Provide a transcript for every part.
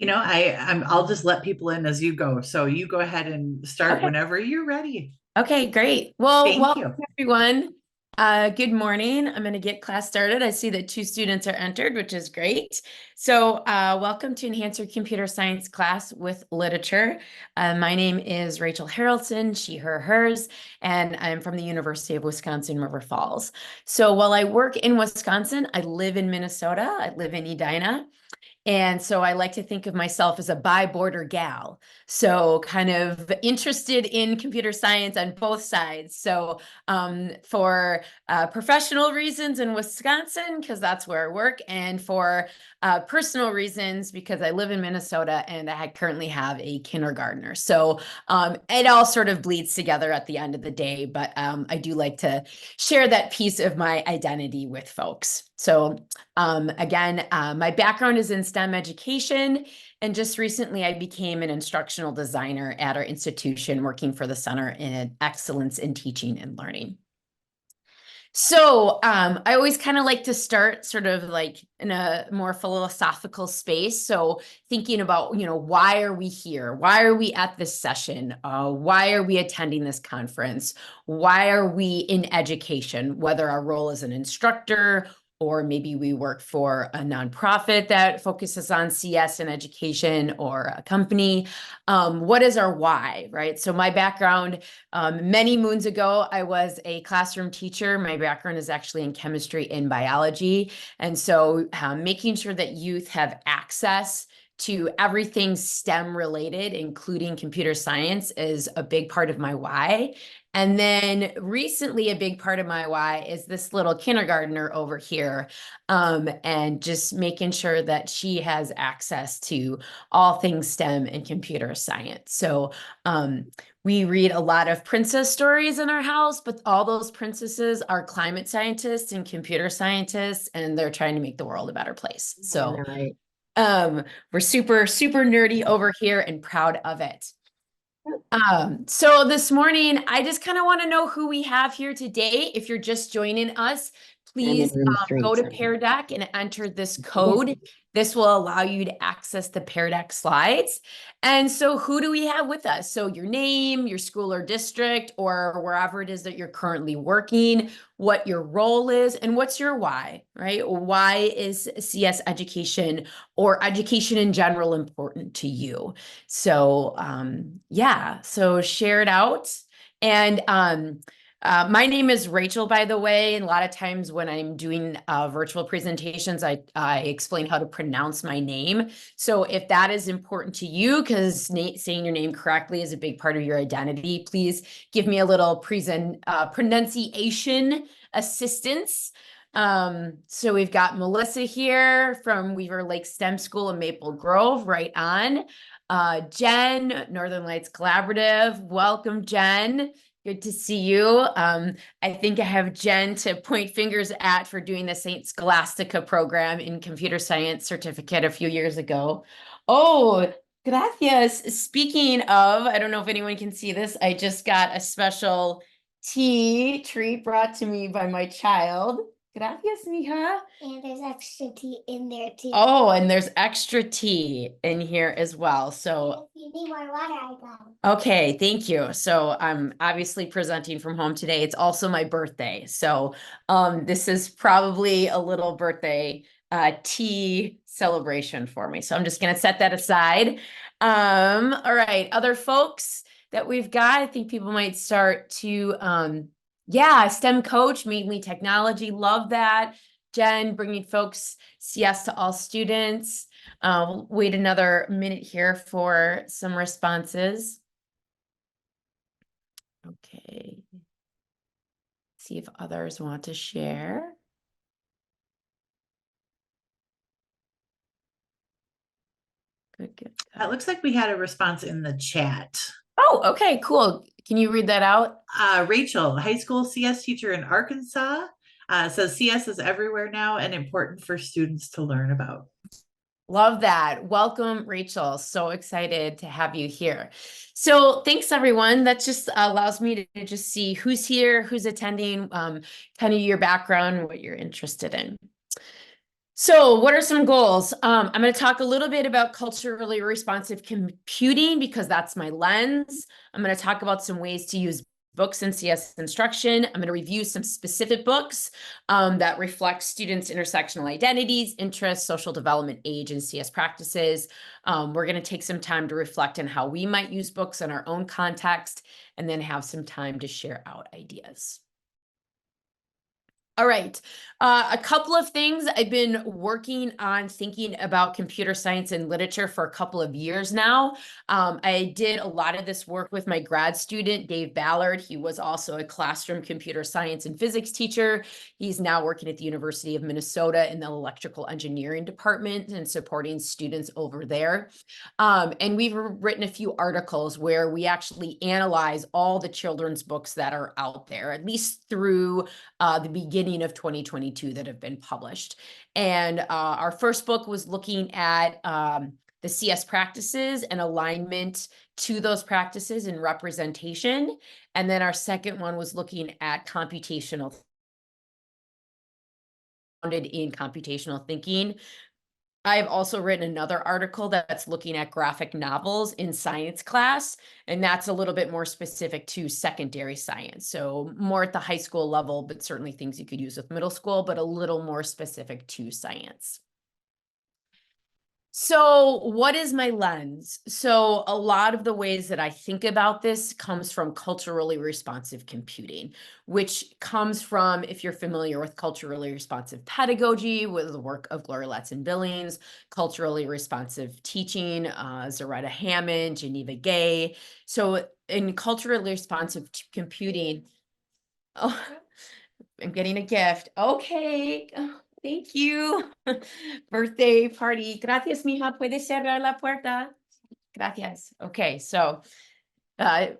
I'll just let people in as you go. So you go ahead and start Okay. whenever you're ready. Okay, great. Well, Thank welcome you. everyone. Good morning. I'm going to get class started. I see that 2 students are entered, which is great. So welcome to Enhance Your Computer Science class with literature. My name is Rachel Haroldson, she, her, hers, and I'm from the University of Wisconsin, River Falls. So while I work in Wisconsin, I live in Minnesota. I live in Edina. And so I like to think of myself as a bi-border gal. So kind of interested in computer science on both sides. So for professional reasons in Wisconsin, because that's where I work, and for personal reasons, because I live in Minnesota and I currently have a kindergartner. So it all sort of bleeds together at the end of the day, but I do like to share that piece of my identity with folks. So again, my background is in STEM education, and just recently I became an instructional designer at our institution working for the Center in Excellence in Teaching and Learning. So I always kind of like to start sort of like in a more philosophical space. So thinking about, why are we here? Why are we at this session? Why are we attending this conference? Why are we in education, whether our role as an instructor or maybe we work for a nonprofit that focuses on CS and education or a company. What is our why, right? So my background, many moons ago, I was a classroom teacher. My background is actually in chemistry and biology. And so making sure that youth have access to everything STEM related, including computer science, is a big part of my why. And then recently, a big part of my why is this little kindergartner over here, and just making sure that she has access to all things STEM and computer science. So we read a lot of princess stories in our house, but all those princesses are climate scientists and computer scientists, and they're trying to make the world a better place. So Right. we're super, super nerdy over here and proud of it. So this morning, I just kind of want to know who we have here today. If you're just joining us, I'm in please room three. go to Sorry. Pear Deck and enter this code. This will allow you to access the Pear Deck slides. And so who do we have with us? So your name, your school or district, or wherever it is that you're currently working, what your role is, and what's your why, right? Why is CS education or education in general important to you? So yeah, so share it out. And my name is Rachel, by the way. And a lot of times when I'm doing virtual presentations, I explain how to pronounce my name. So if that is important to you, because saying your name correctly is a big part of your identity, please give me a little pronunciation assistance. So we've got Melissa here from Weaver Lake STEM School in Maple Grove, right on. Jen, Northern Lights Collaborative. Welcome, Jen. Good to see you. I think I have Jen to point fingers at for doing the St. Scholastica program in computer science certificate a few years ago. Oh, gracias. Speaking of, I don't know if anyone can see this. I just got a special tea treat brought to me by my child. Gracias, mija. And there's extra tea in there too. Oh, and there's extra tea in here as well. So, If you need more water, I got it. okay, thank you. So I'm obviously presenting from home today. It's also my birthday. So this is probably a little birthday tea celebration for me. So I'm just gonna set that aside. All right, other folks that we've got, I think people might start to yeah, STEM coach, mainly technology, love that. Jen, bringing folks CS to all students. We'll wait another minute here for some responses. Okay. See if others want to share. Good, good. It looks like we had a response in the chat. Oh, okay, cool. Can you read that out? Rachel, high school CS teacher in Arkansas, says CS is everywhere now and important for students to learn about. Love that. Welcome, Rachel. So excited to have you here. So thanks, everyone. That just allows me to just see who's here, who's attending, kind of your background, what you're interested in. So what are some goals? I'm going to talk a little bit about culturally responsive computing because that's my lens. I'm going to talk about some ways to use books in CS instruction. I'm going to review some specific books that reflect students' intersectional identities, interests, social development, age, and CS practices. We're going to take some time to reflect on how we might use books in our own context, and then have some time to share out ideas. All right, a couple of things. I've been working on thinking about computer science and literature for a couple of years now. I did a lot of this work with my grad student, Dave Ballard. He was also a classroom computer science and physics teacher. He's now working at the University of Minnesota in the electrical engineering department and supporting students over there. And we've written a few articles where we actually analyze all the children's books that are out there, at least through the beginning of 2022 that have been published. And our first book was looking at the CS practices and alignment to those practices and representation. And then our second one was looking at computational, founded in computational thinking. I've also written another article that's looking at graphic novels in science class, and that's a little bit more specific to secondary science. So more at the high school level, but certainly things you could use with middle school, but a little more specific to science. So what is my lens? So a lot of the ways that I think about this comes from culturally responsive computing, which comes from, if you're familiar with culturally responsive pedagogy, with the work of Gloria Latson-Billings, culturally responsive teaching, Zaretta Hammond, Geneva Gay. So in culturally responsive computing, oh, I'm getting a gift. Okay. Oh, thank you. Birthday party. Gracias, mija. ¿Puedes cerrar la puerta? Gracias. Okay, so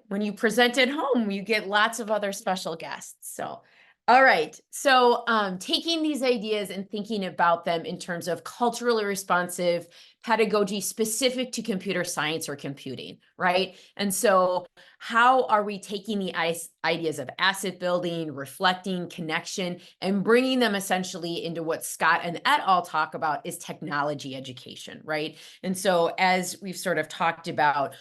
when you present at home, you get lots of other special guests. So, all right. So taking these ideas and thinking about them in terms of culturally responsive pedagogy specific to computer science or computing, right? And so how are we taking the ideas of asset building, reflecting, connection, and bringing them essentially into what Scott and et al. Talk about is technology education, right? And so as we've sort of talked about,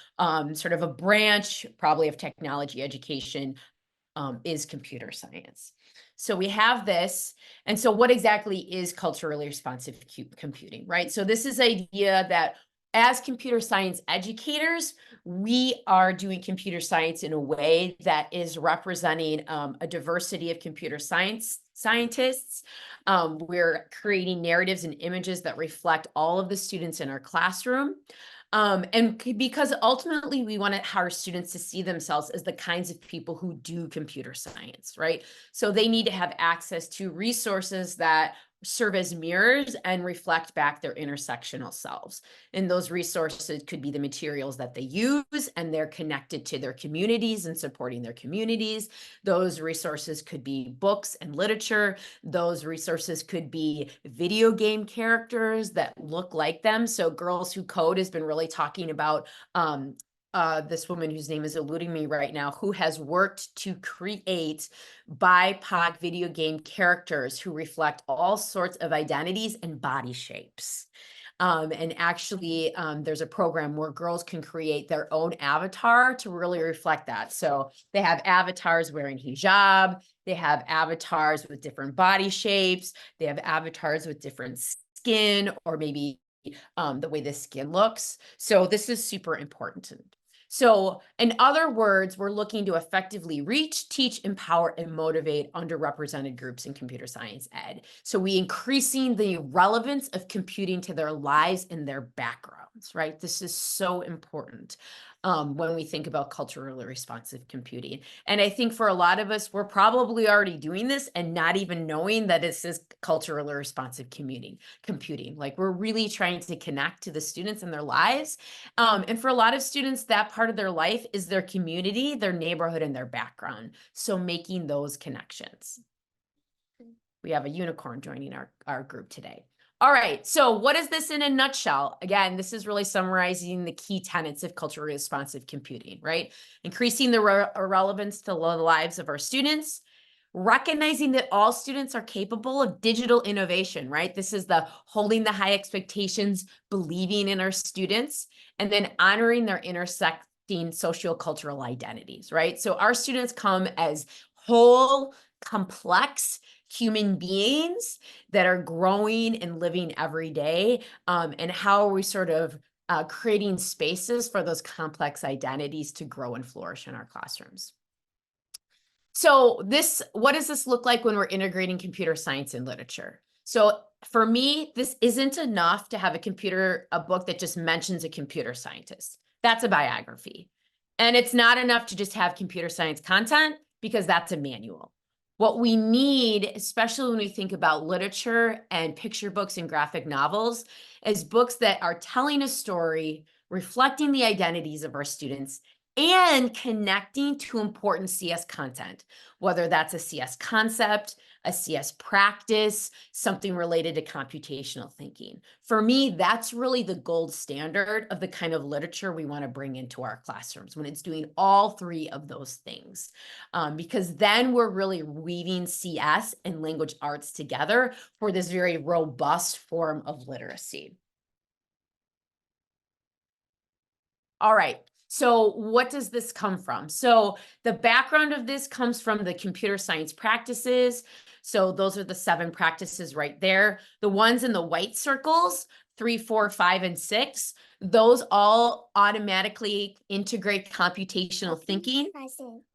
sort of a branch probably of technology education is computer science. So we have this. And so what exactly is culturally responsive computing, right? So this is the idea that as computer science educators, we are doing computer science in a way that is representing a diversity of computer scientists. We're creating narratives and images that reflect all of the students in our classroom. And because ultimately we want our students to see themselves as the kinds of people who do computer science, right? So they need to have access to resources that serve as mirrors and reflect back their intersectional selves. And those resources could be the materials that they use, and they're connected to their communities and supporting their communities. Those resources could be books and literature. Those resources could be video game characters that look like them. So Girls Who Code has been really talking about this woman whose name is eluding me right now, who has worked to create BIPOC video game characters who reflect all sorts of identities and body shapes. And actually, there's a program where girls can create their own avatar to really reflect that. So they have avatars wearing hijab, they have avatars with different body shapes, they have avatars with different skin, or maybe the way the skin looks. So this is super important. So in other words, we're looking to effectively reach, teach, empower, and motivate underrepresented groups in computer science ed. So we increasing the relevance of computing to their lives and their backgrounds, right? This is so important when we think about culturally responsive computing. And I think for a lot of us, we're probably already doing this and not even knowing that this is culturally responsive computing. Like we're really trying to connect to the students and their lives. And for a lot of students, that part of their life is their community, their neighborhood, and their background. So making those connections. We have a unicorn joining our group today. All right, so what is this in a nutshell? Again, this is really summarizing the key tenets of culturally responsive computing, right? Increasing the relevance to the lives of our students, recognizing that all students are capable of digital innovation, right? This is the holding the high expectations, believing in our students, and then honoring their intersecting sociocultural identities, right? So our students come as whole, complex human beings that are growing and living every day. And how are we sort of creating spaces for those complex identities to grow and flourish in our classrooms? So what does this look like when we're integrating computer science and literature? So for me, this isn't enough to have a book that just mentions a computer scientist. That's a biography. And it's not enough to just have computer science content because that's a manual. What we need, especially when we think about literature and picture books and graphic novels, is books that are telling a story, reflecting the identities of our students, and connecting to important CS content, whether that's a CS concept, a CS practice, something related to computational thinking. For me, that's really the gold standard of the kind of literature we want to bring into our classrooms when it's doing all three of those things. Because then we're really weaving CS and language arts together for this very robust form of literacy. All right. So what does this come from? So the background of this comes from the computer science practices. So those are the 7 practices right there. The ones in the white circles, 3, 4, 5, and 6, those all automatically integrate computational thinking.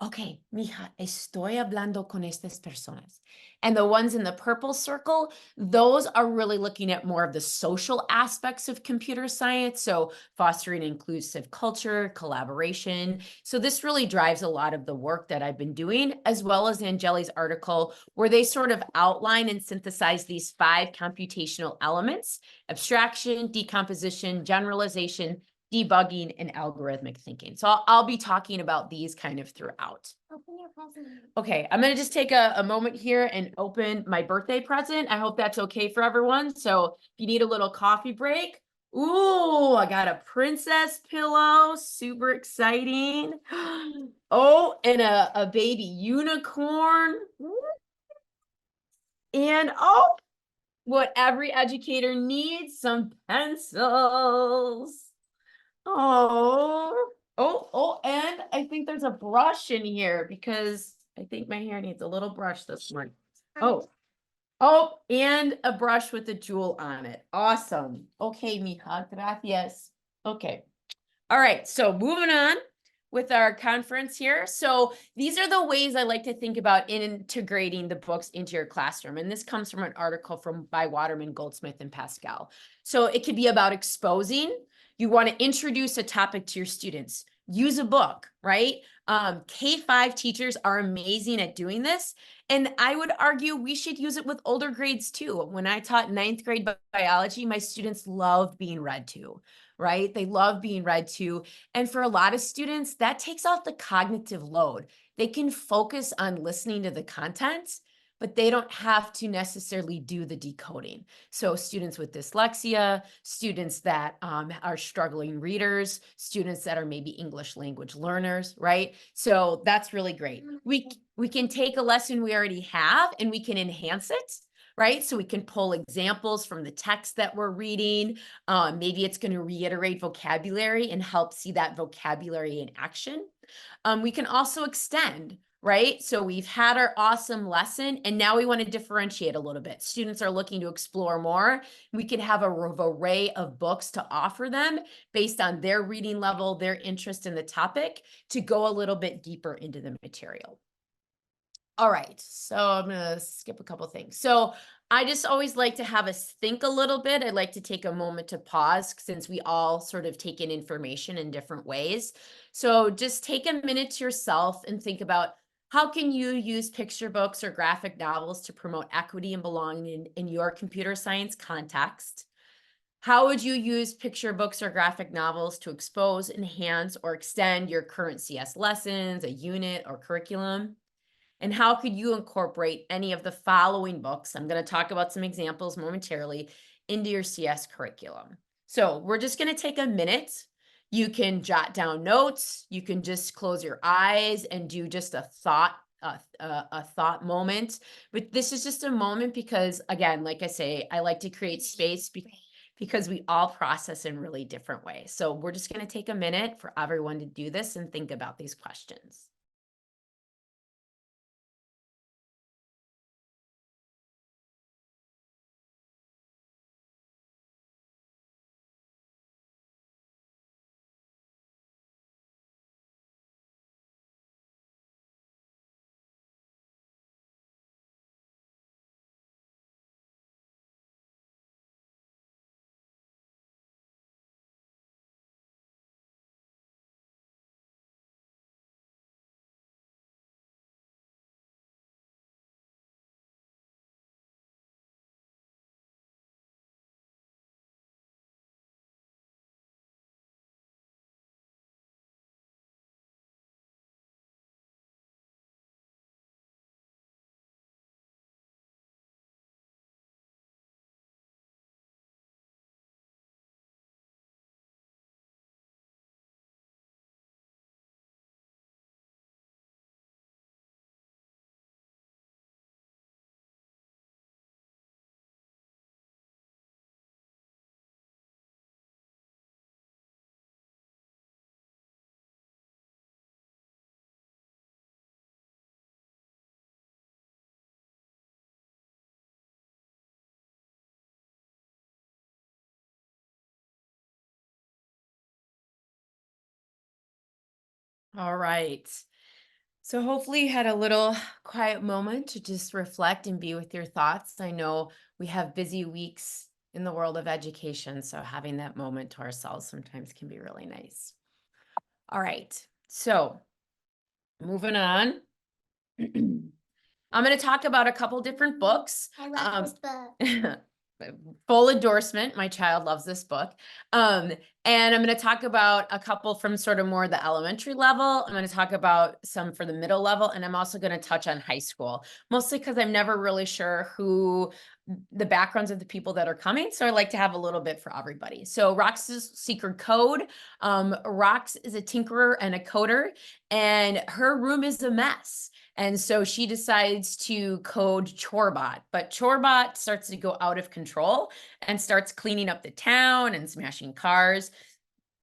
Okay, mija, estoy hablando con estas personas. And the ones in the purple circle, those are really looking at more of the social aspects of computer science. So fostering inclusive culture, collaboration. So this really drives a lot of the work that I've been doing, as well as Angeli's article, where they sort of outline and synthesize these 5 computational elements: abstraction, decomposition, generalization, debugging, and algorithmic thinking. So I'll be talking about these kind of throughout. Open your present. Okay, I'm gonna just take a moment here and open my birthday present. I hope that's okay for everyone. So if you need a little coffee break, ooh, I got a princess pillow, super exciting. Oh, and a baby unicorn. And oh, what every educator needs, some pencils. Oh, and I think there's a brush in here because I think my hair needs a little brush this morning. Oh, and a brush with a jewel on it. Awesome. Okay, mija, gracias. Okay. All right, so moving on with our conference here. So these are the ways I like to think about integrating the books into your classroom. And this comes from an article by Waterman, Goldsmith, and Pascal. So it could be about exposing. You want to introduce a topic to your students. Use a book, right? K-5 teachers are amazing at doing this. And I would argue we should use it with older grades too. When I taught 9th grade biology, my students loved being read to, right? They love being read to. And for a lot of students, that takes off the cognitive load. They can focus on listening to the content, but they don't have to necessarily do the decoding. So students with dyslexia, students that are struggling readers, students that are maybe English language learners, right? So that's really great. We can take a lesson we already have and we can enhance it, right? So we can pull examples from the text that we're reading. Maybe it's going to reiterate vocabulary and help see that vocabulary in action. We can also extend, right? So we've had our awesome lesson and now we want to differentiate a little bit. Students are looking to explore more. We can have a array of books to offer them based on their reading level, their interest in the topic, to go a little bit deeper into the material. All right, so I'm gonna skip a couple things. So I just always like to have us think a little bit. I'd like to take a moment to pause since we all sort of take in information in different ways. So just take a minute to yourself and think about how can you use picture books or graphic novels to promote equity and belonging in your computer science context? How would you use picture books or graphic novels to expose, enhance, or extend your current CS lessons, a unit, or curriculum? And how could you incorporate any of the following books? I'm going to talk about some examples momentarily into your CS curriculum. So we're just going to take a minute. You can jot down notes. You can just close your eyes and do just a thought a thought moment, but this is just a moment because, again, like I say, I like to create space because we all process in really different ways. So we're just going to take a minute for everyone to do this and think about these questions. All right. So hopefully you had a little quiet moment to just reflect and be with your thoughts. I know we have busy weeks in the world of education, so having that moment to ourselves sometimes can be really nice. All right. So moving on. I'm going to talk about a couple different books. I love this book. Full endorsement. My child loves this book. And I'm going to talk about a couple from sort of more the elementary level. I'm going to talk about some for the middle level. And I'm also going to touch on high school, mostly because I'm never really sure who the backgrounds of the people that are coming. So I like to have a little bit for everybody. So Rox's Secret Code. Rox is a tinkerer and a coder, and her room is a mess. And so she decides to code Chorebot, but Chorebot starts to go out of control and starts cleaning up the town and smashing cars.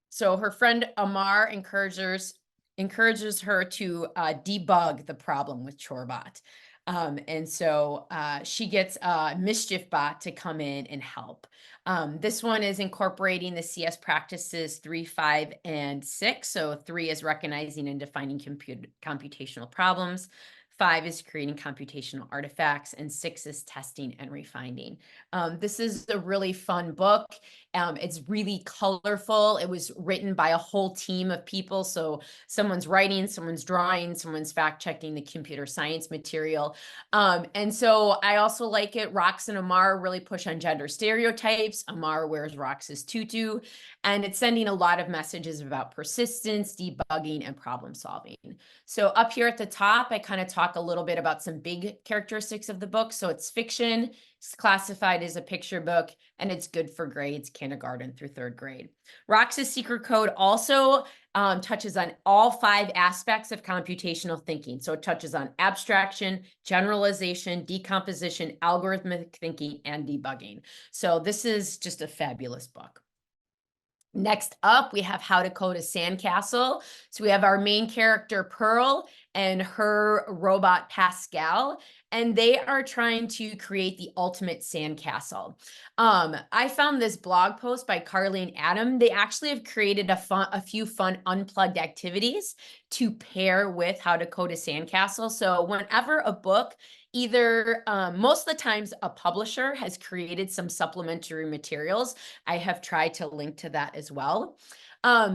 So her friend Amar encourages her to debug the problem with Chorebot. And so she gets a mischief bot to come in and help. This one is incorporating the CS practices 3, 5, and 6. So 3 is recognizing and defining computational problems. 5 is creating computational artifacts, and 6 is testing and refining. This is a really fun book. It's really colorful. It was written by a whole team of people. So someone's writing, someone's drawing, someone's fact checking the computer science material. And so I also like it. Rox and Amar really push on gender stereotypes. Amar wears Rox's tutu, and it's sending a lot of messages about persistence, debugging, and problem solving. So up here at the top, I kind of talk a little bit about some big characteristics of the book. So it's fiction, it's classified as a picture book, and it's good for grades, kindergarten through 3rd grade. Rox's Secret Code also touches on all 5 aspects of computational thinking. So it touches on abstraction, generalization, decomposition, algorithmic thinking, and debugging. So this is just a fabulous book. Next up, we have How to Code a Sandcastle. So we have our main character, Pearl, and her robot, Pascal, and they are trying to create the ultimate sandcastle. I found this blog post by Carly and Adam. They actually have created a few fun unplugged activities to pair with How to Code a Sandcastle. So whenever a book, either most of the times a publisher has created some supplementary materials, I have tried to link to that as well.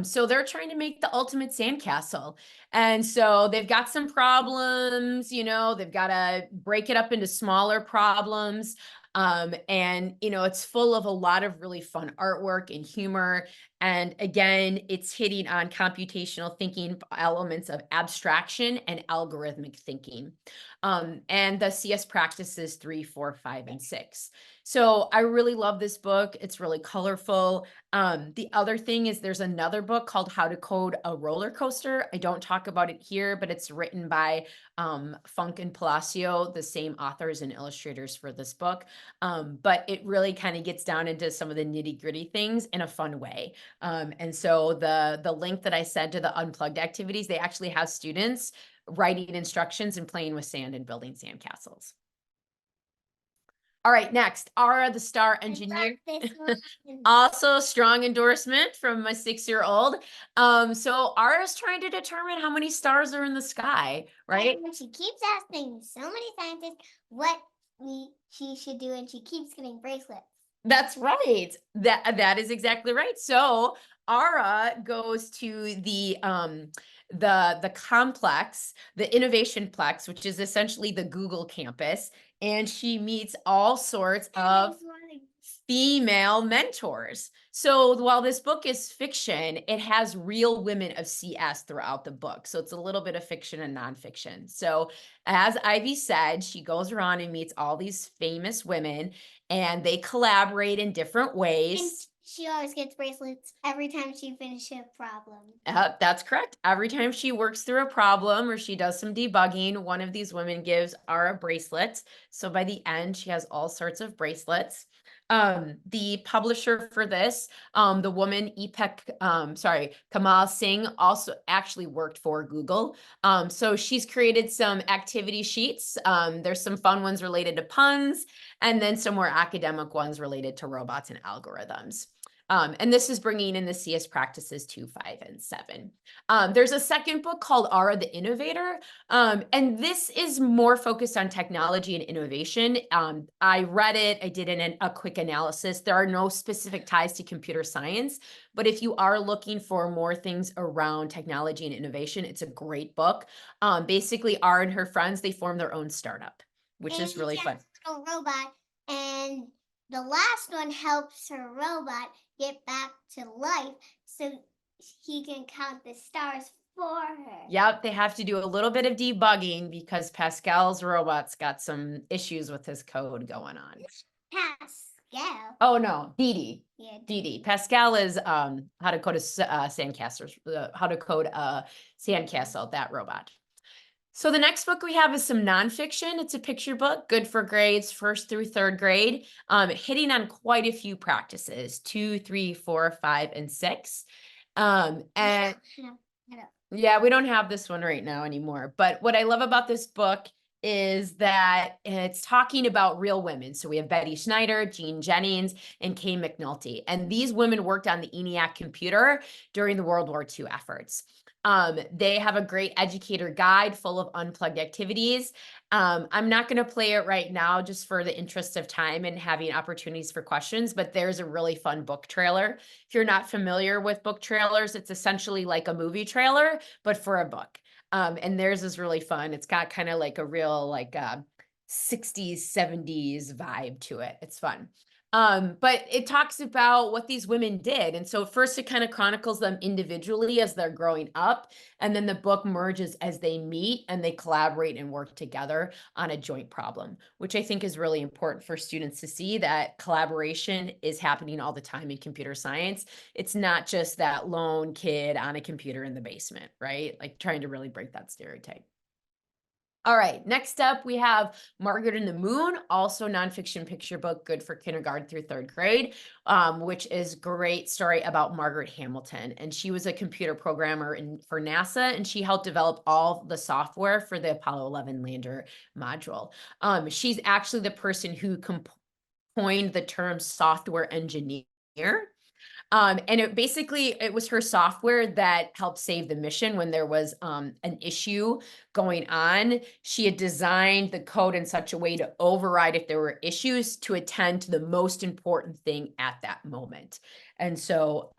So they're trying to make the ultimate sandcastle. And so they've got some problems, they've got to break it up into smaller problems. And, it's full of a lot of really fun artwork and humor. And again, it's hitting on computational thinking elements of abstraction and algorithmic thinking. And the CS practices 3, 4, 5, and 6. So I really love this book. It's really colorful. The other thing is there's another book called How to Code a Roller Coaster. I don't talk about it here, but it's written by Funk and Palacio, the same authors and illustrators for this book. But it really kind of gets down into some of the nitty gritty things in a fun way. And so the link that I sent to the unplugged activities, they actually have students writing instructions and playing with sand and building sandcastles. All right, next, Ara, the star engineer. Also strong endorsement from my 6-year-old. So Ara's trying to determine how many stars are in the sky, right? And she keeps asking so many scientists what she should do, and she keeps getting bracelets. That's right. That is exactly right. So Ara goes to the complex, the innovation plex, which is essentially the Google campus, and she meets all sorts of female mentors. So while this book is fiction, it has real women of CS throughout the book. So it's a little bit of fiction and nonfiction. So as Ivy said, she goes around and meets all these famous women, and they collaborate in different ways. And she always gets bracelets every time she finishes a problem. That's correct. Every time she works through a problem or she does some debugging, one of these women gives Ara bracelets. So by the end, she has all sorts of bracelets. The publisher for this, the woman Kamal Singh, also actually worked for Google. So she's created some activity sheets. There's some fun ones related to puns, and then some more academic ones related to robots and algorithms. And this is bringing in the CS practices 2, 5, and 7. There's a second book called Ara the Innovator, and this is more focused on technology and innovation. I read it. I did a quick analysis. There are no specific ties to computer science, but if you are looking for more things around technology and innovation, it's a great book. Basically, Ara and her friends, they form their own startup, which is really fun. A robot, and the last one helps her robot get back to life so he can count the stars for her. Yep, they have to do a little bit of debugging because Pascal's robot's got some issues with his code going on. Pascal. Oh no, Dee. Yeah, Dee. Pascal is how to code a sandcastle, how to code a sandcastle, that robot. So the next book we have is some nonfiction. It's a picture book, good for grades 1st through 3rd grade, hitting on quite a few practices, 2, 3, 4, 5, and 6. And yeah, we don't have this one right now anymore. But what I love about this book is that it's talking about real women. So we have Betty Schneider, Jean Jennings, and Kay McNulty. And these women worked on the ENIAC computer during the World War II efforts. They have a great educator guide full of unplugged activities. I'm not going to play it right now just for the interest of time and having opportunities for questions, but there's a really fun book trailer. If you're not familiar with book trailers, it's essentially like a movie trailer, but for a book. And theirs is really fun. It's got kind of like a real 60s, 70s vibe to it. It's fun. But it talks about what these women did. And so first it kind of chronicles them individually as they're growing up. And then the book merges as they meet and they collaborate and work together on a joint problem, which I think is really important for students to see that collaboration is happening all the time in computer science. It's not just that lone kid on a computer in the basement, right? Like trying to really break that stereotype. All right, next up we have Margaret and the Moon, also nonfiction picture book, good for kindergarten through 3rd grade, which is great story about Margaret Hamilton. And she was a computer programmer for NASA, and she helped develop all the software for the Apollo 11 lander module. She's actually the person who coined the term software engineer. And it was her software that helped save the mission when there was an issue going on. She had designed the code in such a way to override if there were issues to attend to the most important thing at that moment. And so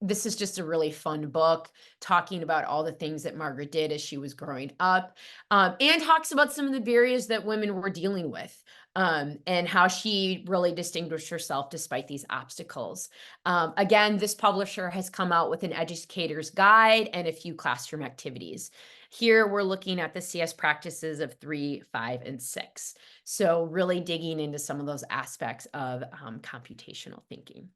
this is just a really fun book talking about all the things that Margaret did as she was growing up, and talks about some of the barriers that women were dealing with. and how she really distinguished herself despite these obstacles. Again, this publisher has come out with an educator's guide and a few classroom activities. Here we're looking at the CS practices of 3, 5, and 6. So really digging into some of those aspects of computational thinking.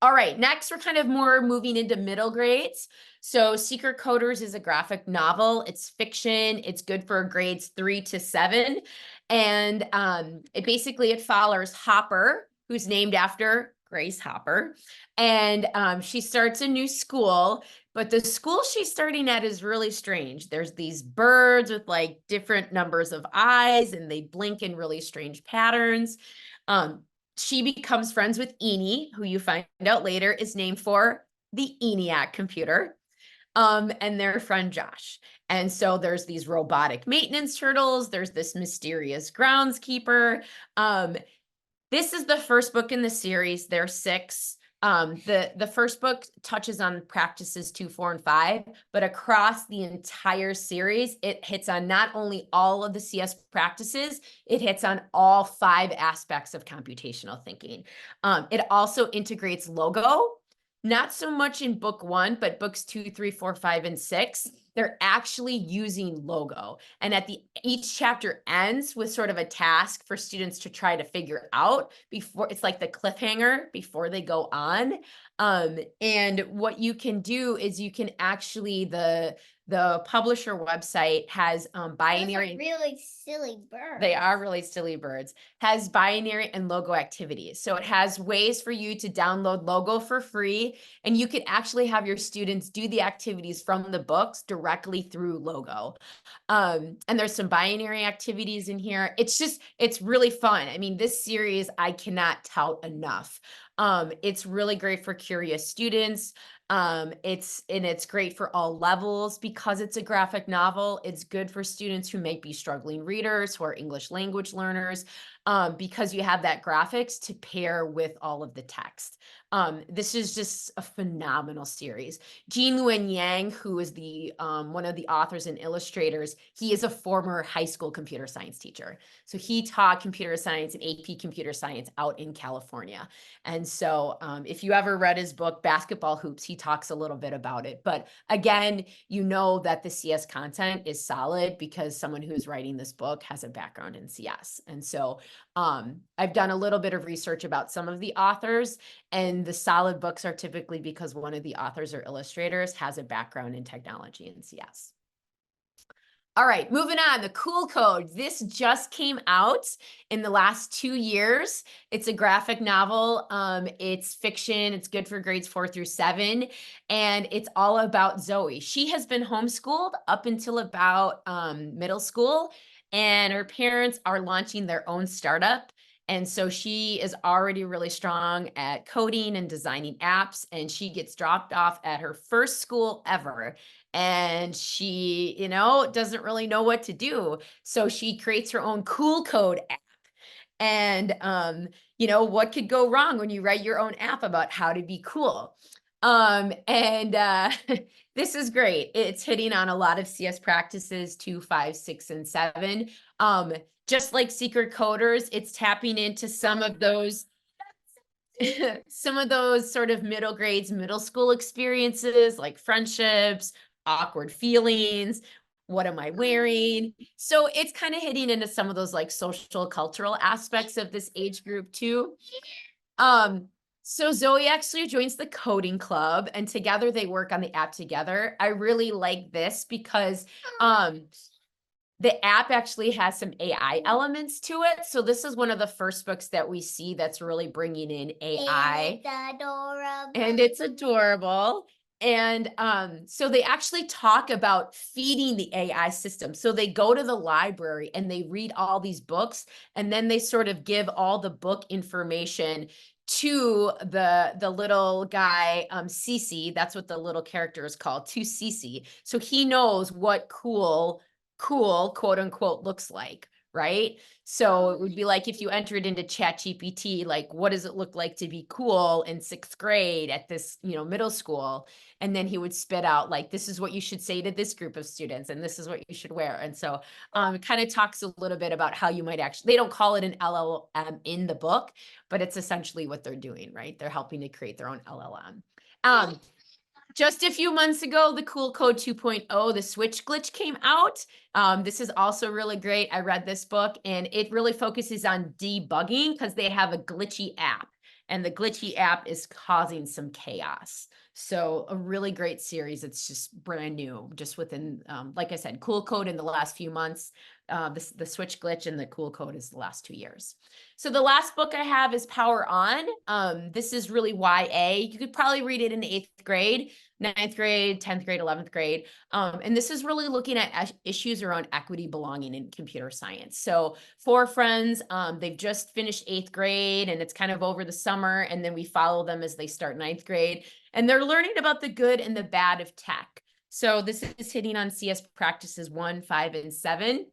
All right, next we're kind of more moving into middle grades. So Secret Coders is a graphic novel. It's fiction. It's good for grades 3 to 7. And it follows Hopper, who's named after Grace Hopper. And she starts a new school, but the school she's starting at is really strange. There's these birds with like different numbers of eyes, and they blink in really strange patterns. She becomes friends with ENIAC, who you find out later is named for the ENIAC computer, and their friend Josh. And so there's these robotic maintenance turtles. There's this mysterious groundskeeper. This is the first book in the series. There are 6. The first book touches on practices 2, 4, and 5, but across the entire series, it hits on not only all of the CS practices, it hits on all 5 aspects of computational thinking. It also integrates logo, not so much in book 1, but books 2, 3, 4, 5, and 6. They're actually using logo. And each chapter ends with sort of a task for students to try to figure out before, it's like the cliffhanger before they go on. And what you can do is you can actually, the publisher website has binary. Those are really silly birds. They are really silly birds. Has binary and logo activities. So it has ways for you to download logo for free, and you could actually have your students do the activities from the books directly through logo. And there's some binary activities in here. It's really fun. I mean, this series I cannot tout enough. It's really great for curious students. It's great for all levels because it's a graphic novel. It's good for students who might be struggling readers, who are English language learners, because you have that graphics to pair with all of the text. This is just a phenomenal series. Jean Luen Yang, who is the one of the authors and illustrators, he is a former high school computer science teacher. So he taught computer science and AP computer science out in California. And so if you ever read his book, Basketball Hoops, he talks a little bit about it. But again, you know that the CS content is solid because someone who's writing this book has a background in CS. And so I've done a little bit of research about some of the authors, and the solid books are typically because one of the authors or illustrators has a background in technology and CS. All right, moving on, the Cool Code. This just came out in the last 2 years. It's a graphic novel. It's fiction. It's good for grades 4 through 7. And it's all about Zoe. She has been homeschooled up until about middle school, and her parents are launching their own startup. And so she is already really strong at coding and designing apps, and she gets dropped off at her first school ever. And she, doesn't really know what to do. So she creates her own Cool Code app. And, what could go wrong when you write your own app about how to be cool? This is great. It's hitting on a lot of CS practices 2, 5, 6, and 7. Just like Secret Coders, it's tapping into some of those sort of middle school experiences like friendships, awkward feelings, what am I wearing? So it's kind of hitting into some of those like social cultural aspects of this age group too. So Zoe actually joins the coding club, and together they work on the app together. I really like this because the app actually has some AI elements to it. So this is one of the first books that we see that's really bringing in AI. And it's adorable. And so they actually talk about feeding the AI system. So they go to the library and they read all these books, and then they sort of give all the book information to the little guy, Cece. That's what the little character is called, to Cece. So he knows what cool, quote unquote, looks like, right? So it would be like if you entered into ChatGPT, like, what does it look like to be cool in 6th grade at this, middle school? And then he would spit out like, this is what you should say to this group of students, and this is what you should wear. And so it kind of talks a little bit about how you might actually, they don't call it an LLM in the book, but it's essentially what they're doing, right? They're helping to create their own LLM. Just a few months ago, the Cool Code 2.0, the switch glitch came out. This is also really great. I read this book and it really focuses on debugging because they have a glitchy app, and the glitchy app is causing some chaos. So a really great series. It's just brand new, just within, like I said, Cool Code in the last few months. The switch glitch and the Cool Code is the last 2 years. So the last book I have is Power On. This is really YA. You could probably read it in 8th grade. 9th grade, 10th grade, 11th grade. And this is really looking at issues around equity, belonging in computer science. So 4 friends, they've just finished 8th grade and it's kind of over the summer. And then we follow them as they start 9th grade. And they're learning about the good and the bad of tech. So this is hitting on CS practices 1, 5, and 7.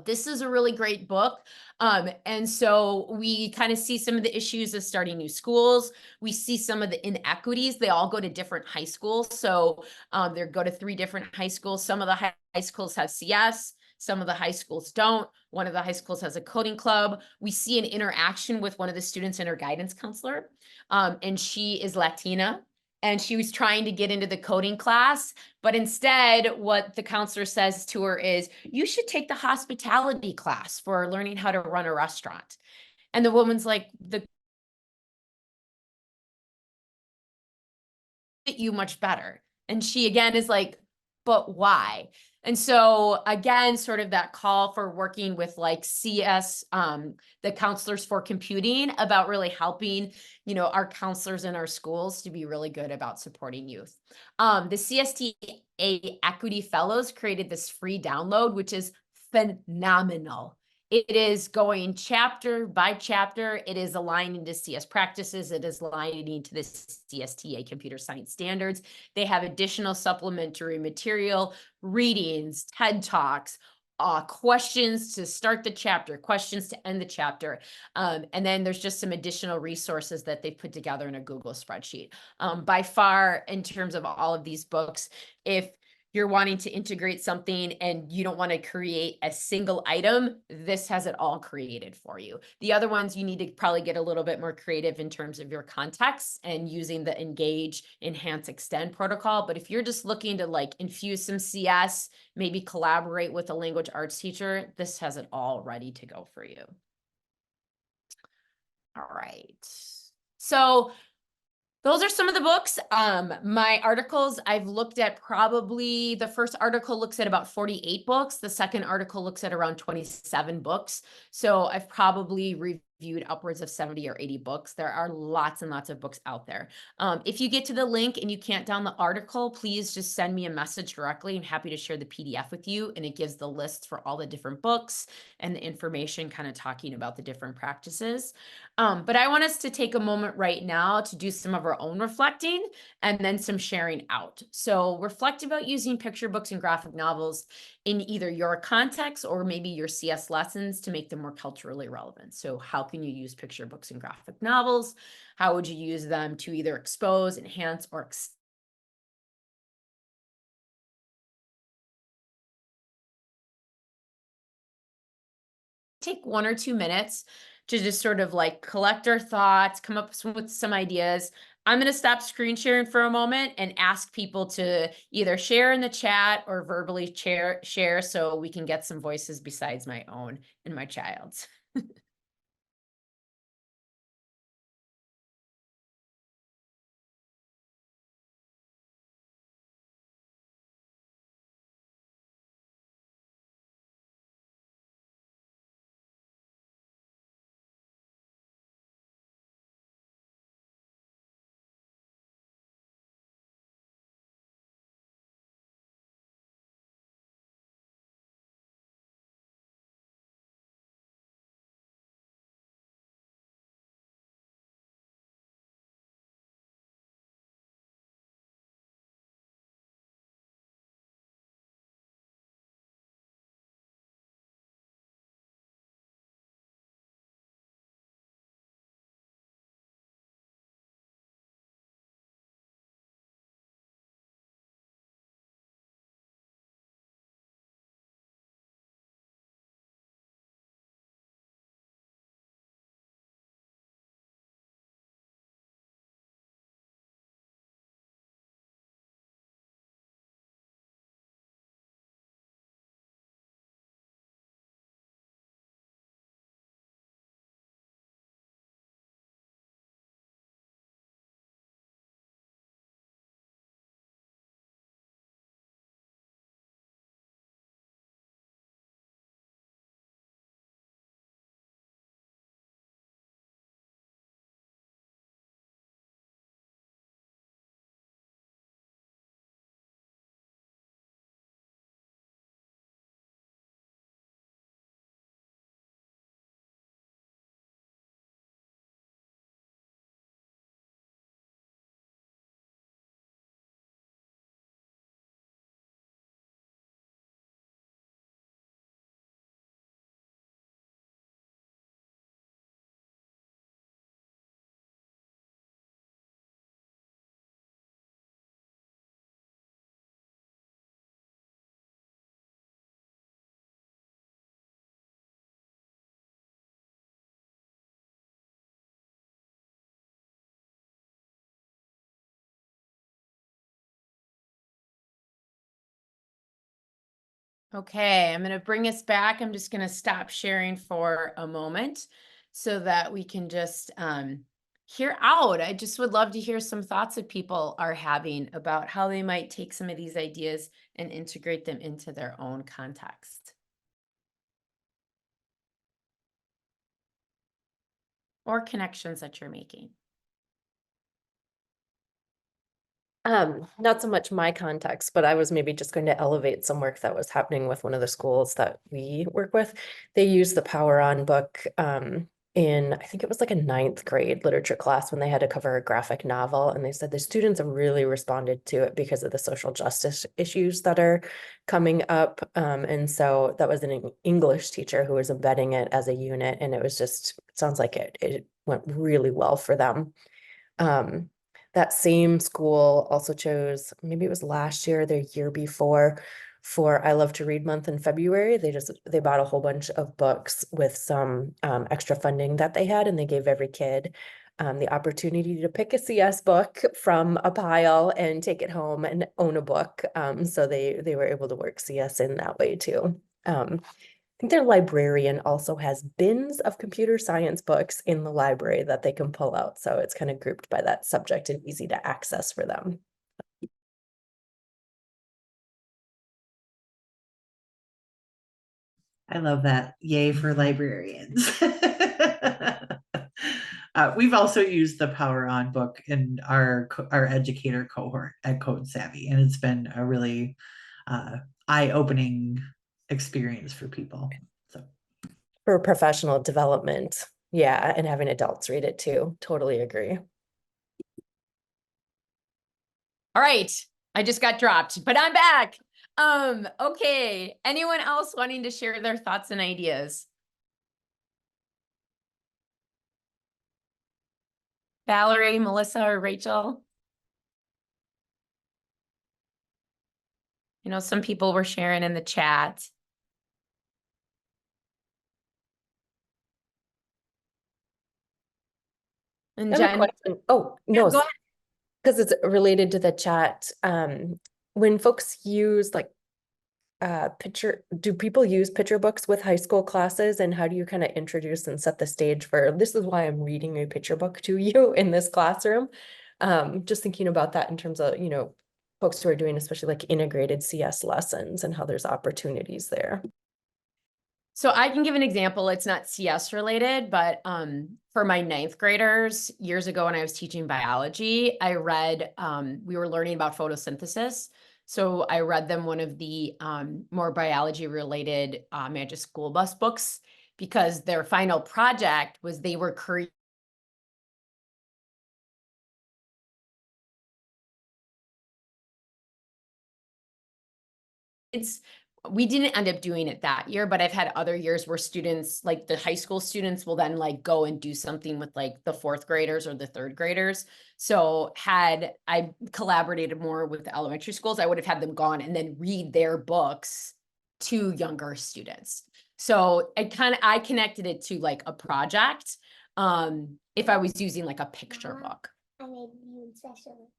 This is a really great book. And so we kind of see some of the issues of starting new schools. We see some of the inequities. They all go to different high schools. So they go to 3 different high schools. Some of the high schools have CS. Some of the high schools don't. One of the high schools has a coding club. We see an interaction with one of the students and her guidance counselor. And she is Latina. And she was trying to get into the coding class, but instead what the counselor says to her is, you should take the hospitality class for learning how to run a restaurant. And the woman's like, you much better. And she again is like, but why? And so again, sort of that call for working with like CS, the counselors for computing, about really helping, our counselors in our schools to be really good about supporting youth. The CSTA Equity Fellows created this free download, which is phenomenal. It is going chapter by chapter. It is aligning to CS practices. It is aligning to the CSTA computer science standards. They have additional supplementary material, readings, TED Talks, questions to start the chapter, questions to end the chapter. And then there's just some additional resources that they've put together in a Google spreadsheet. By far, in terms of all of these books, if you're wanting to integrate something and you don't want to create a single item, this has it all created for you. The other ones, you need to probably get a little bit more creative in terms of your context and using the engage, enhance, extend protocol. But if you're just looking to like infuse some CS, maybe collaborate with a language arts teacher, this has it all ready to go for you. All right. So those are some of the books. My articles, I've looked at, probably the first article looks at about 48 books. The second article looks at around 27 books. So I've probably reviewed upwards of 70 or 80 books. There are lots and lots of books out there. If you get to the link and you can't down the article, please just send me a message directly. I'm happy to share the PDF with you. And it gives the lists for all the different books and the information kind of talking about the different practices. But I want us to take a moment right now to do some of our own reflecting and then some sharing out. So reflect about using picture books and graphic novels in either your context or maybe your CS lessons to make them more culturally relevant. So how can you use picture books and graphic novels? How would you use them to either expose, enhance, or take 1 or 2 minutes to just sort of like collect our thoughts, come up with some ideas. I'm going to stop screen sharing for a moment and ask people to either share in the chat or verbally share so we can get some voices besides my own and my child's. Okay, I'm going to bring us back. I'm just going to stop sharing for a moment so that we can just hear out. I just would love to hear some thoughts that people are having about how they might take some of these ideas and integrate them into their own context. Or connections that you're making. Not so much my context, but I was maybe just going to elevate some work that was happening with one of the schools that we work with. They used the Power On book in, I think it was like a 9th grade literature class when they had to cover a graphic novel. And they said the students have really responded to it because of the social justice issues that are coming up. And so that was an English teacher who was embedding it as a unit. And it was just, it sounds like it went really well for them. That same school also chose, maybe it was last year, the year before, for I Love to Read Month in February. They bought a whole bunch of books with some extra funding that they had, and they gave every kid the opportunity to pick a CS book from a pile and take it home and own a book. So they were able to work CS in that way too. I think their librarian also has bins of computer science books in the library that they can pull out. So it's kind of grouped by that subject and easy to access for them. I love that. Yay for librarians. We've also used the Power On book in our educator cohort at Code Savvy, and it's been a really eye-opening experience for people. So For professional development, yeah, and having adults read it too. Totally agree. All right, I just got dropped, but I'm back. Okay, anyone else wanting to share their thoughts and ideas? Valerie, Melissa, or Rachel? You know, some people were sharing in the chat. And I have a Jen, question. Oh, yeah, no, go ahead. because it's related to the chat. When folks use like do people use picture books with high school classes, and how do you kind of introduce and set the stage for this is why I'm reading a picture book to you in this classroom? Just thinking about that in terms of, you know, folks who are doing especially like integrated CS lessons and how there's opportunities there. So I can give an example. It's not CS related, but for my 9th graders years ago when I was teaching biology, I read, we were learning about photosynthesis. So I read them one of the more biology related Magic School Bus books because their final project was they were creating we didn't end up doing it that year, but I've had other years where students, like the high school students, will then like go and do something with like the 4th graders or the 3rd graders. So had I collaborated more with the elementary schools, I would have had them gone and then read their books to younger students. So I connected it to like a project if I was using like a picture book. I made you special.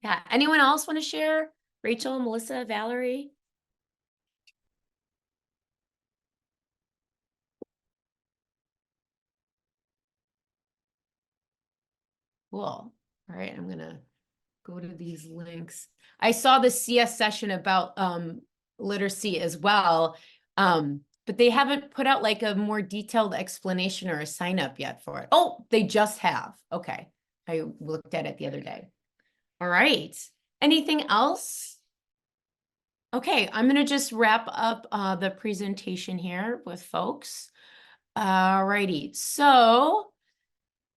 Yeah. Anyone else want to share? Rachel, Melissa, Valerie? Cool. All right, I'm gonna go to these links. I saw the CS session about literacy as well, but they haven't put out like a more detailed explanation or a sign up yet for it. Oh, they just have. Okay, I looked at it the other day. All right, anything else? Okay, I'm gonna just wrap up the presentation here with folks. All righty, so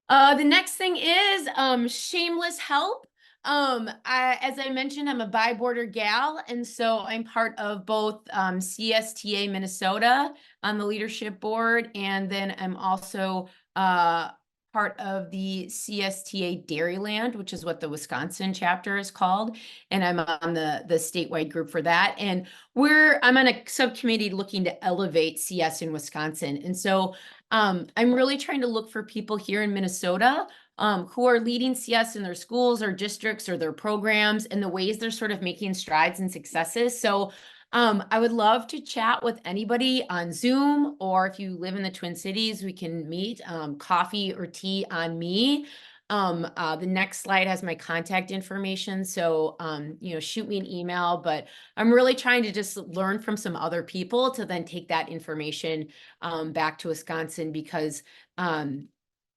the next thing is shameless help. As I mentioned, I'm a bi-border gal, and so I'm part of both CSTA Minnesota on the leadership board, and then I'm also part of the CSTA Dairyland, which is what the Wisconsin chapter is called, and I'm on the statewide group for that. And I'm on a subcommittee looking to elevate CS in Wisconsin, and so I'm really trying to look for people here in Minnesota who are leading CS in their schools or districts or their programs and the ways they're sort of making strides and successes. So I would love to chat with anybody on Zoom, or if you live in the Twin Cities, we can meet, coffee or tea on me. The next slide has my contact information. So, you know, shoot me an email, but I'm really trying to just learn from some other people to then take that information, back to Wisconsin, because,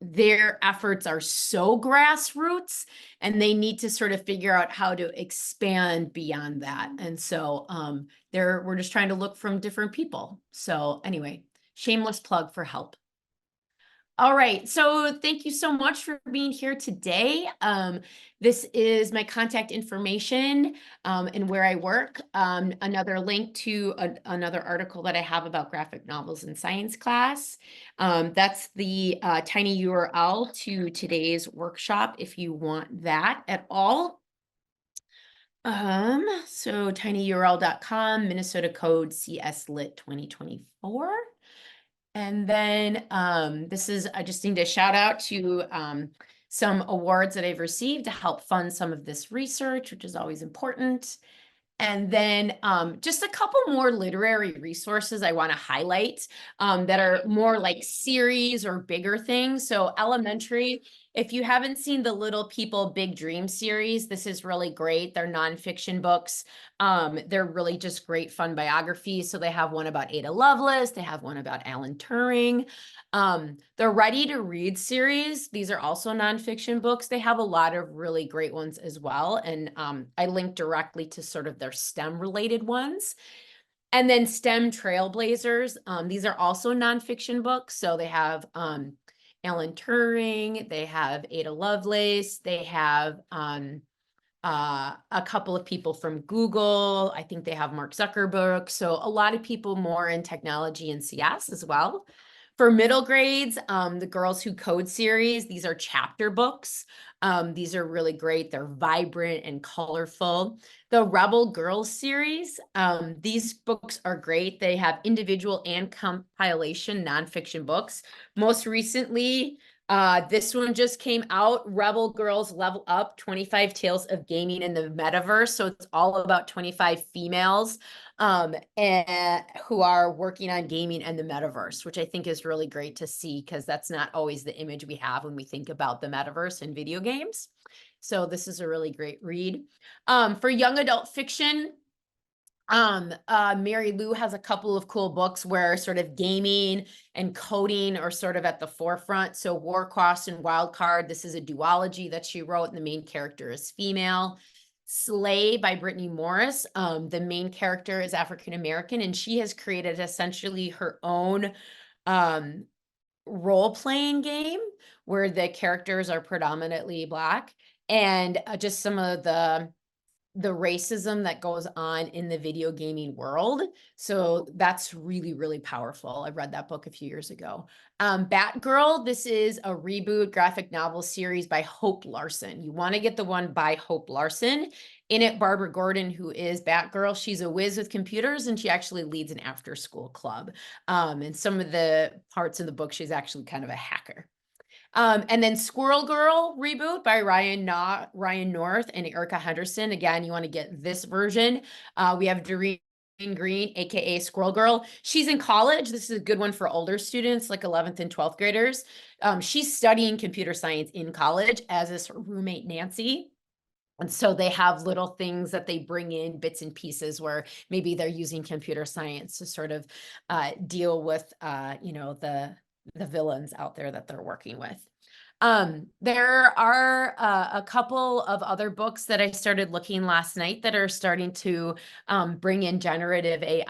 their efforts are so grassroots and they need to sort of figure out how to expand beyond that. And so, we're just trying to look from different people. So anyway, shameless plug for help. All right, so thank you so much for being here today. This is my contact information, and where I work. Another link to another article that I have about graphic novels in science class. That's the tiny URL to today's workshop if you want that at all. So tinyurl.com, Minnesota Code CS Lit 2024. And then this is, I just need to shout out to some awards that I've received to help fund some of this research, which is always important. And then just a couple more literary resources I want to highlight that are more like series or bigger things. So elementary, if you haven't seen the Little People, Big Dream series, this is really great. They're nonfiction books. They're really just great fun biographies. So they have one about Ada Lovelace. They have one about Alan Turing. The Ready to Read series, these are also nonfiction books. They have a lot of really great ones as well. And I link directly to sort of their STEM related ones. And then STEM Trailblazers, these are also nonfiction books. So they have Alan Turing, they have Ada Lovelace, they have a couple of people from Google. I think they have Mark Zuckerberg. So a lot of people more in technology and CS as well. For middle grades, the Girls Who Code series, these are chapter books. These are really great. They're vibrant and colorful. The Rebel Girls series, these books are great. They have individual and compilation nonfiction books. Most recently, this one just came out, Rebel Girls Level Up, 25 Tales of Gaming in the Metaverse. So it's all about 25 females and who are working on gaming and the metaverse, which I think is really great to see, because that's not always the image we have when we think about the metaverse and video games. So this is a really great read. For young adult fiction, Mary Lou has a couple of cool books where sort of gaming and coding are sort of at the forefront. So Warcross and Wildcard, this is a duology that she wrote, and the main character is female. Slay by Brittany Morris. The main character is African-American, and she has created essentially her own role-playing game where the characters are predominantly Black, and just some of the racism that goes on in the video gaming world. So that's really, really powerful. I read that book a few years ago. Batgirl, this is a reboot graphic novel series by Hope Larson. You want to get the one by Hope Larson. In it, Barbara Gordon, who is Batgirl, she's a whiz with computers, and she actually leads an after-school club. And some of the parts of the book, she's actually kind of a hacker. And then Squirrel Girl reboot by Ryan North and Erica Henderson. Again, you want to get this version. We have Doreen Green, aka Squirrel Girl. She's in college. This is a good one for older students, like 11th and 12th graders. She's studying computer science in college, as is her roommate Nancy. And so they have little things that they bring in, bits and pieces, where maybe they're using computer science to sort of deal with, you know, the villains out there that they're working with. There are a couple of other books that I started looking last night that are starting to bring in generative AI.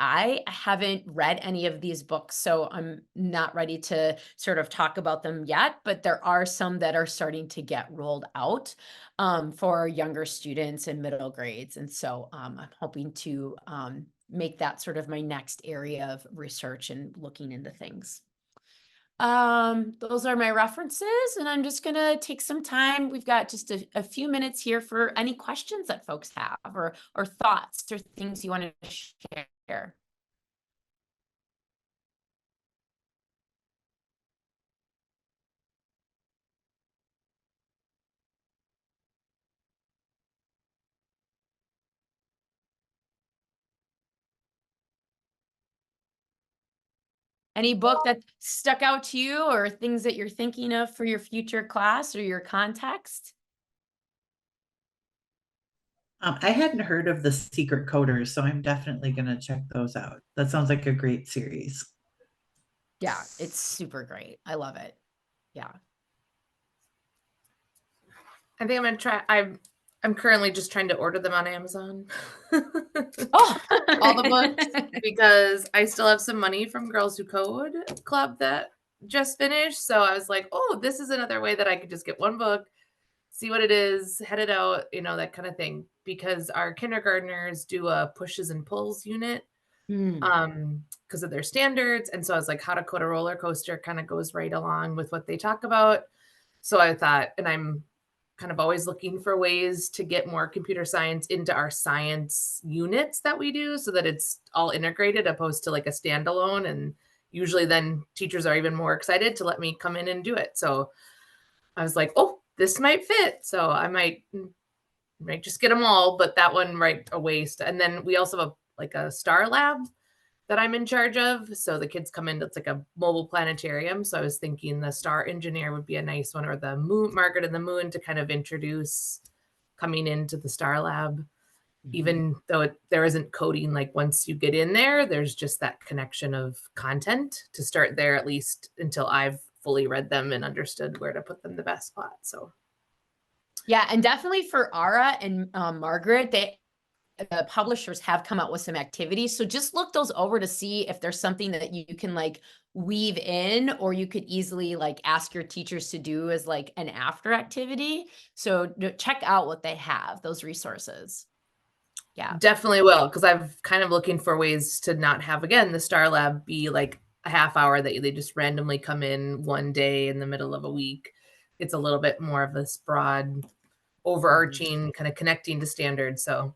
I haven't read any of these books, so I'm not ready to sort of talk about them yet, but there are some that are starting to get rolled out for younger students in middle grades. And so I'm hoping to make that sort of my next area of research and looking into things. Those are my references, and I'm just gonna take some time. We've got just a few minutes here for any questions that folks have, or thoughts or things you want to share. Any book that stuck out to you or things that you're thinking of for your future class or your context? I hadn't heard of the Secret Coders, so I'm definitely going to check those out. That sounds like a great series. Yeah, it's super great. I love it. Yeah. I think I'm gonna try. I'm currently just trying to order them on Amazon. Oh, All the books because I still have some money from Girls Who Code Club that just finished. So I was like, oh, this is another way that I could just get one book, see what it is, head it out, that kind of thing. Because our kindergartners do a pushes and pulls unit because of their standards. And so I was like, how to code a roller coaster kind of goes right along with what they talk about. So I thought, and I'm kind of always looking for ways to get more computer science into our science units that we do so that it's all integrated opposed to like a standalone. And usually then teachers are even more excited to let me come in and do it. So I was like, oh, this might fit. So I might just get them all, but that one right a waste. And then we also have a star lab that I'm in charge of. So the kids come in, it's like a mobile planetarium. So I was thinking the star engineer would be a nice one, or the moon, Margaret and the Moon, to kind of introduce coming into the star lab, even though there isn't coding. Like once you get in there, there's just that connection of content to start there, at least until I've fully read them and understood where to put them the best spot. So yeah, and definitely for Ara and Margaret, the publishers have come out with some activities. So just look those over to see if there's something that you can like weave in, or you could easily like ask your teachers to do as like an after activity. So check out what they have, those resources. Yeah, definitely will, because I've kind of looking for ways to not have, again, the Star Lab be like a half hour that they just randomly come in one day in the middle of a week. It's a little bit more of this broad, overarching kind of connecting to standards. So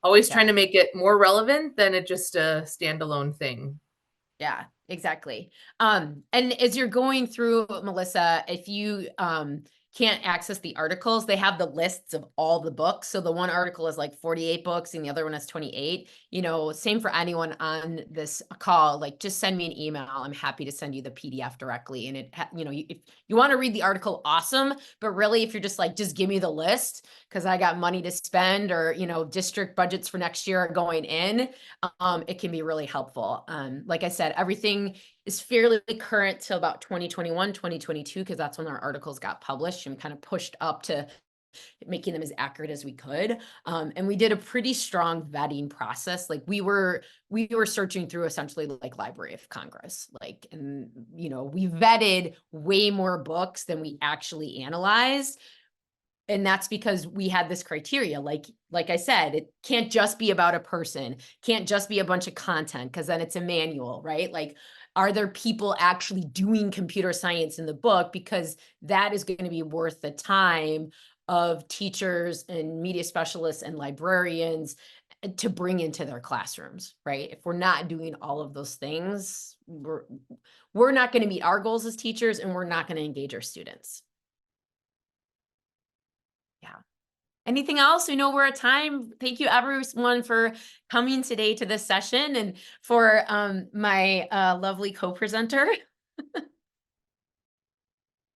always trying to make it more relevant than it just a standalone thing. yeah, exactly. And as you're going through, Melissa, if you can't access the articles, they have the lists of all the books. So the one article is like 48 books and the other one is 28. Same for anyone on this call, like just send me an email. I'm happy to send you the PDF directly. And if you want to read the article, awesome. But really, if you're just like, just give me the list because I got money to spend, or, district budgets for next year are going in, it can be really helpful. Like I said, everything is fairly current till about 2021, 2022, because that's when our articles got published and kind of pushed up to making them as accurate as we could. And we did a pretty strong vetting process. Like we were searching through essentially like Library of Congress, and we vetted way more books than we actually analyzed. And that's because we had this criteria. Like I said, it can't just be about a person, can't just be a bunch of content, because then it's a manual, right? Like, are there people actually doing computer science in the book? Because that is going to be worth the time of teachers and media specialists and librarians to bring into their classrooms, right? If we're not doing all of those things, we're not going to meet our goals as teachers, and we're not going to engage our students. Yeah. Anything else? We know we're at time. Thank you everyone for coming today to this session, and for my lovely co-presenter.